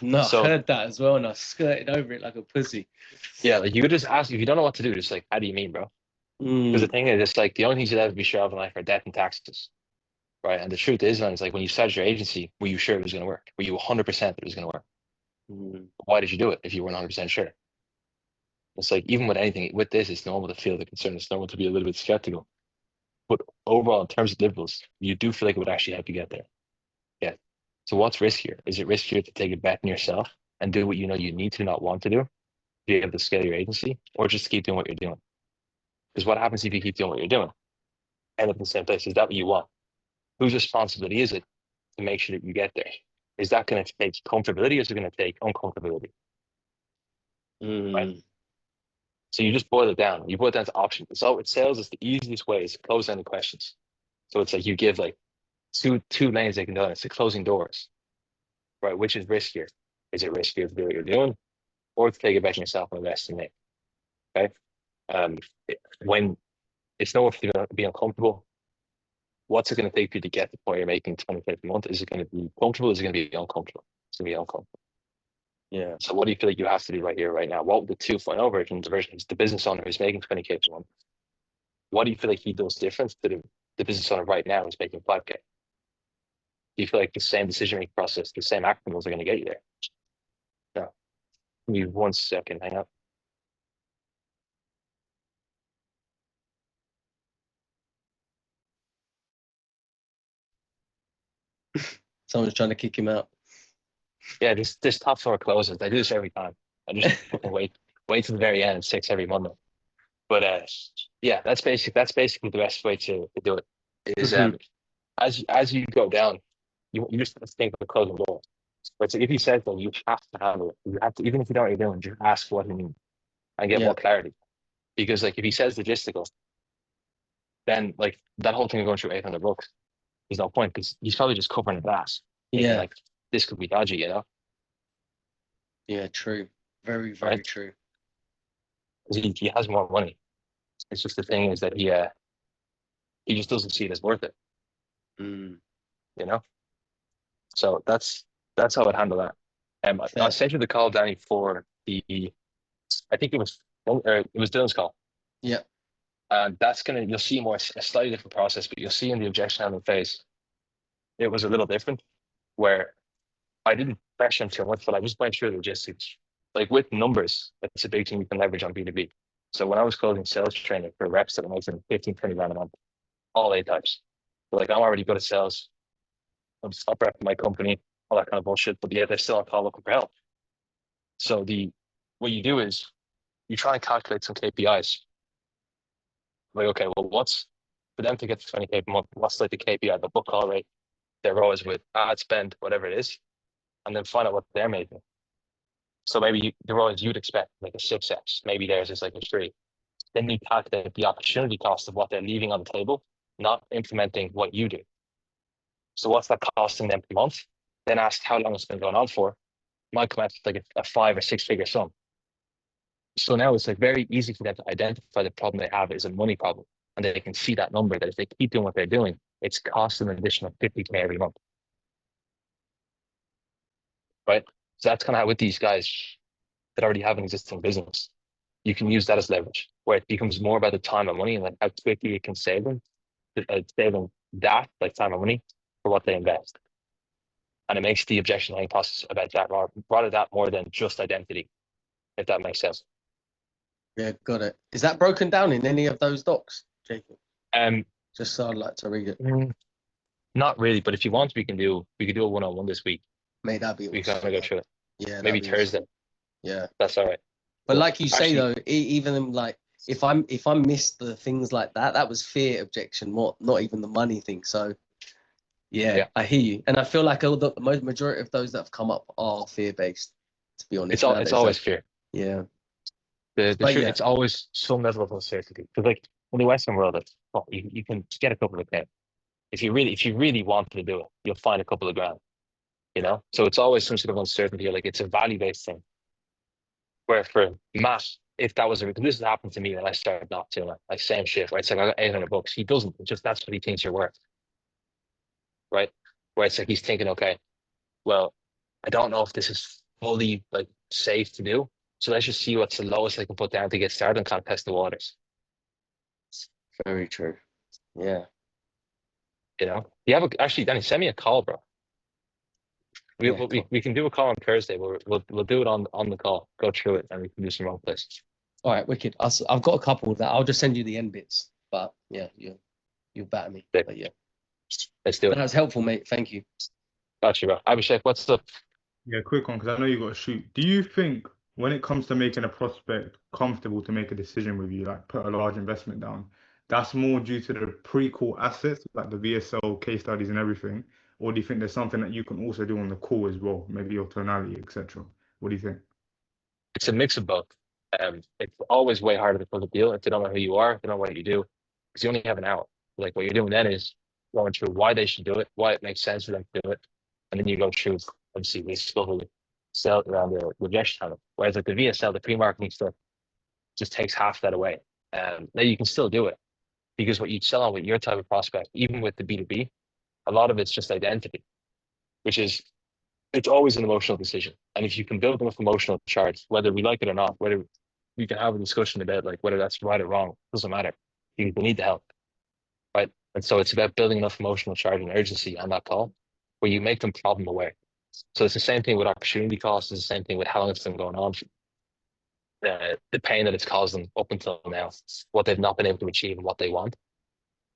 No, So- I heard that as well, and I skirted over it like a pussy. Yeah, like you could just ask if you don't know what to do, just like, how do you mean, bro? Because the thing is, it's like the only things you'd have to be sure of in life are death and taxes. Right. And the truth is, man, it's like when you started your agency, were you sure it was going to work? Were you 100% that it was going to work? Why did you do it if you weren't 100% sure? It's like, even with anything, with this, it's normal to feel the concern. It's normal to be a little bit skeptical. But overall, in terms of deliverables, you do feel like it would actually help you get there. Yeah. So what's riskier? Is it riskier to take a bet on yourself and do what you know you need to not want to do, be able to scale your agency, or just keep doing what you're doing? Because what happens if you keep doing what you're doing? End up in the same place. Is that what you want? Whose responsibility is it to make sure that you get there? Is that going to take comfortability, or is it going to take uncomfortability? Right? So you just boil it down. You boil it down to options. So with sales, it's the easiest way is to close any questions. So it's like you give like two lanes they can do. It's the closing doors, right? Which is riskier? Is it riskier to do what you're doing, or to take it back on yourself and invest in it? Okay. When it's nowhere for you to be uncomfortable, what's it going to take for you to get to the point you're making 20K per month? Is it going to be comfortable? Is it going to be uncomfortable? It's going to be uncomfortable. Yeah. So what do you feel like you have to do right here, right now? What would the 2.0 version, the version is the business owner who's making 20K per month? What do you feel like he does different to the business owner right now who's making 5K? Do you feel like the same decision-making process, the same actionables are going to get you there? No. Give me 1 second, hang up. Someone's trying to kick him out. Yeah, this top floor closes. I do this every time. I just fucking wait to the very end. It's 6 every Monday. But yeah, that's basically the best way to do it. Is as you go down, you just have to think of the closing door. But so if he says that, you have to handle it. You have to, even if you don't know what you're doing, just ask what he means and get more clarity. Because like if he says logistical, then like that whole thing of going through 800 books, there's no point because he's probably just covering the glass. Yeah. Like this could be dodgy, you know? Yeah, true. Very, very Right? true. Because he has more money. It's just the thing is that he just doesn't see it as worth it. You know? So that's how I'd handle that. I sent you the call, Danny, for I think it was Dylan's call. Yeah. And that's you'll see a slightly different process, but you'll see in the objection handling phase, it was a little different where I didn't pressure him too much, but I just went through the logistics. Like with numbers, that's a big thing you can leverage on B2B. So when I was closing sales training for reps that are making 15, 20 grand a month, all A types. So like I'm already good at sales. I'm stop repping my company, all that kind of bullshit, but yeah, they're still on call looking for help. So what you do is you try and calculate some KPIs. Like, okay, well, for them to get to 20K per month, what's like the KPI, the book call rate, their ROAS with ad spend, whatever it is, and then find out what they're making. So maybe the ROAS you'd expect like a 6x, maybe theirs is like a 3. Then you calculate the opportunity cost of what they're leaving on the table, not implementing what you do. So what's that costing them per month? Then ask how long it's been going on for. Might come out to like a 5 or 6 figure sum. So now it's like very easy for them to identify the problem they have is a money problem. And they can see that number that if they keep doing what they're doing, it's costing an additional 50K every month. Right? So that's kind of how with these guys that already have an existing business, you can use that as leverage, where it becomes more about the time and money and like how quickly it can save them that, like time and money, for what they invest. And it makes the objection handling process about that rather that more than just identity, if that makes sense. Yeah, got it. Is that broken down in any of those docs, Jacob? Just so I'd like to read it. Not really, but if you want, we can do a 1-on-1 this week. Mate, that'd be we awesome. can go through it. Yeah, maybe Thursday. Awesome. Yeah, that's all right. But cool. Like you say though, even like if I missed the things like that was fear objection, not even the money thing. So yeah, I hear you, and I feel like the majority of those that have come up are fear based. To be honest, it's always fear. Yeah. The truth, it's always some level of uncertainty. Because like in the Western world, you can get a couple of K. If you really want to do it, you'll find a couple of grand. You know, so it's always some sort of uncertainty. Like it's a value based thing. Where for Matt, if that was this has happened to me when I started not doing it, like same shit. Right, it's like I got 800 bucks. He doesn't. It's just that's what he thinks you're worth. Right, where it's like he's thinking, okay, well, I don't know if this is fully like safe to do. So let's just see what's the lowest I can put down to get started and kind of test the waters. Very true. Yeah. You know, actually, Danny, send me a call, bro. We can do a call on Thursday. We'll do it on the call. Go through it, and we can do some role plays. All right, wicked. I've got a couple that I'll just send you the end bits. But yeah, you'll batter me. Sick. But yeah, Let's do it. that's helpful, mate. Thank you. Gotcha, bro. Abhishek, what's up? Yeah, quick one, because I know you got to shoot. Do you think when it comes to making a prospect comfortable to make a decision with you, like put a large investment down, that's more due to the pre-call assets, like the VSL case studies and everything? Or do you think there's something that you can also do on the call as well, maybe your tonality, etc.? What do you think? It's a mix of both. It's always way harder to close a deal if they don't know who you are, if they don't know what you do, because you only have an hour. Like what you're doing then is going through why they should do it, why it makes sense for them to do it, and then you go through obviously we still sell around the objection handling. Whereas like the VSL, the pre-marketing stuff, just takes half that away. Now you can still do it because what you sell on with your type of prospect, even with the B2B, a lot of it's just identity, which is it's always an emotional decision. And if you can build enough emotional charts, whether we like it or not, whether we can have a discussion about like whether that's right or wrong, doesn't matter. You need the help, right? And so it's about building enough emotional charge and urgency on that call where you make them problem aware. So it's the same thing with opportunity costs. It's the same thing with how long it's been going on, the pain that it's caused them up until now, what they've not been able to achieve and what they want.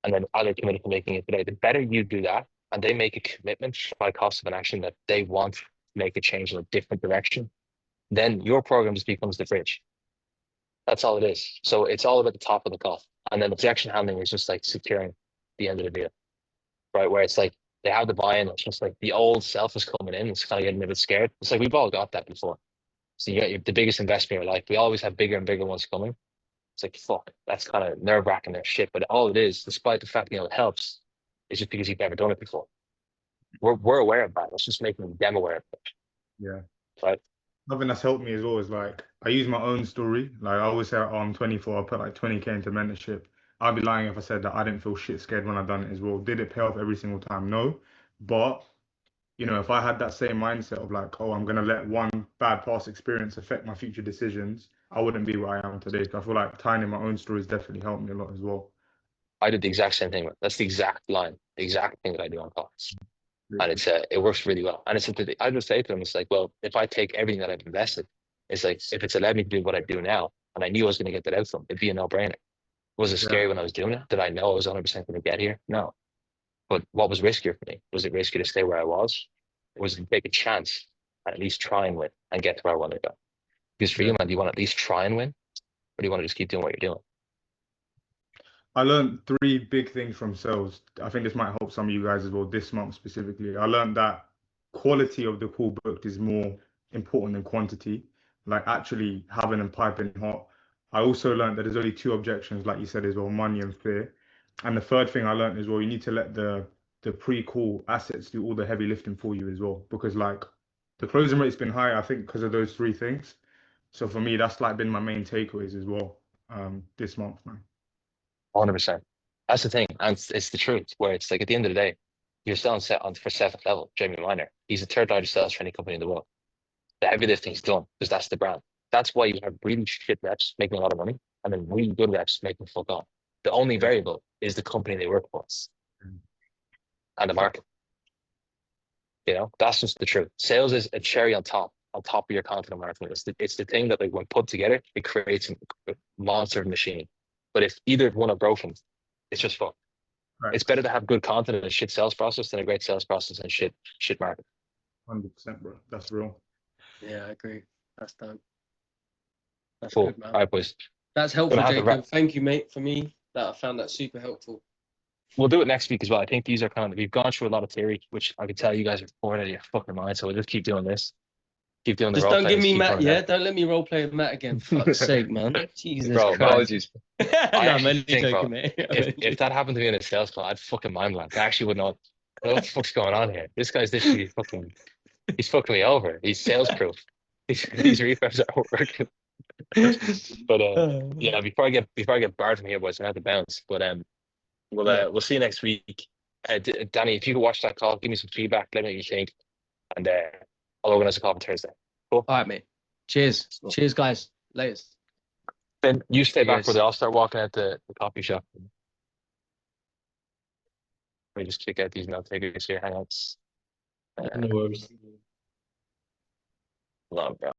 And then are they committed to making it today? The better you do that, and they make a commitment by cost of an action that they want to make a change in a different direction, then your program just becomes the bridge. That's all it is. So it's all about the top of the call. And then objection handling is just like securing the end of the deal, right? Where it's like they have the buy-in. It's just like the old self is coming in. It's kind of getting a bit scared. It's like we've all got that before. So you got the biggest investment in your life. We always have bigger and bigger ones coming. It's like, fuck, that's kind of nerve-wracking their shit. But all it is, despite the fact, it helps, is just because you've never done it before. We're aware of that. It's just making them aware of it. Yeah. Right. Something that's helped me as well is like I use my own story. Like I always say, oh, I'm 24, I put like 20K into mentorship. I'd be lying if I said that I didn't feel shit scared when I done it as well. Did it pay off every single time? No. But if I had that same mindset of like, oh, I'm gonna let one bad past experience affect my future decisions, I wouldn't be where I am today. So I feel like tying in my own stories definitely helped me a lot as well. I did the exact same thing. That's the exact line, the exact thing that I do on calls. And it works really well. And it's something I just say to them, it's like, well, if I take everything that I've invested, it's like if it's allowed me to do what I do now, and I knew I was going to get that outcome, it'd be a no-brainer. Was it scary when I was doing it? Did I know I was 100% going to get here? No. But what was riskier for me? Was it riskier to stay where I was? Or was it to take a chance and at least try and win and get to where I want to go? Because for you, man, do you want to at least try and win? Or do you want to just keep doing what you're doing? I learned 3 big things from sales. I think this might help some of you guys as well this month specifically. I learned that quality of the call booked is more important than quantity, like actually having them piping hot. I also learned that there's only 2 objections, like you said as well, money and fear. And the third thing I learned as well, you need to let the pre-call assets do all the heavy lifting for you as well, because like the closing rate's been high, I think, because of those 3 things. So for me, that's like been my main takeaways as well, this month, man. 100%. That's the thing. And it's the truth, where it's like at the end of the day, you're selling set on for 7th level, Jamie Miner. He's the 3rd largest sales training company in the world. The heavy lifting's done because that's the brand. That's why you have really shit reps making a lot of money and then really good reps making fuck off. The only variable is the company they work for and the market. That's just the truth. Sales is a cherry on top of your content marketing. It's the thing that like when put together, it creates a monster machine. But if either one are broken, it's just fucked. Right. It's better to have good content and a shit sales process than a great sales process and shit market. 100%, bro. That's real. Yeah, I agree. That's done. That's Cool. good, man. All right, boys. That's helpful, Gonna have to Jacob. Thank you, mate. For me, I found that super helpful. We'll do it next week as well. I think these are we've gone through a lot of theory, which I can tell you guys are bored out of your fucking mind. So we'll just keep doing this. Keep doing the Just role don't give plays, me keep Matt, running yeah? that. Don't let me role play with Matt again. For fuck's sake, man. Jesus Bro, Christ. Apologies. No, I'm only think, bro, joking, mate. If that happened to me in a sales call, I'd fucking mind blank. I actually would not. What the fuck's going on here? This guy's literally he's fucking me over. He's sales proof. These refreps aren't working. But yeah, before I get barred from here, boys, I have to bounce. But we'll see you next week. Danny, if you could watch that call, give me some feedback, let me know what you think, and I'll organize a call for Thursday. Cool. All right, mate. Cheers. Cool. Cheers, guys. Latest. Ben, you stay back Yes. with it. I'll start walking out the coffee shop. Let me just check out these note takers here. Hangouts. No worries. Hold on, bro.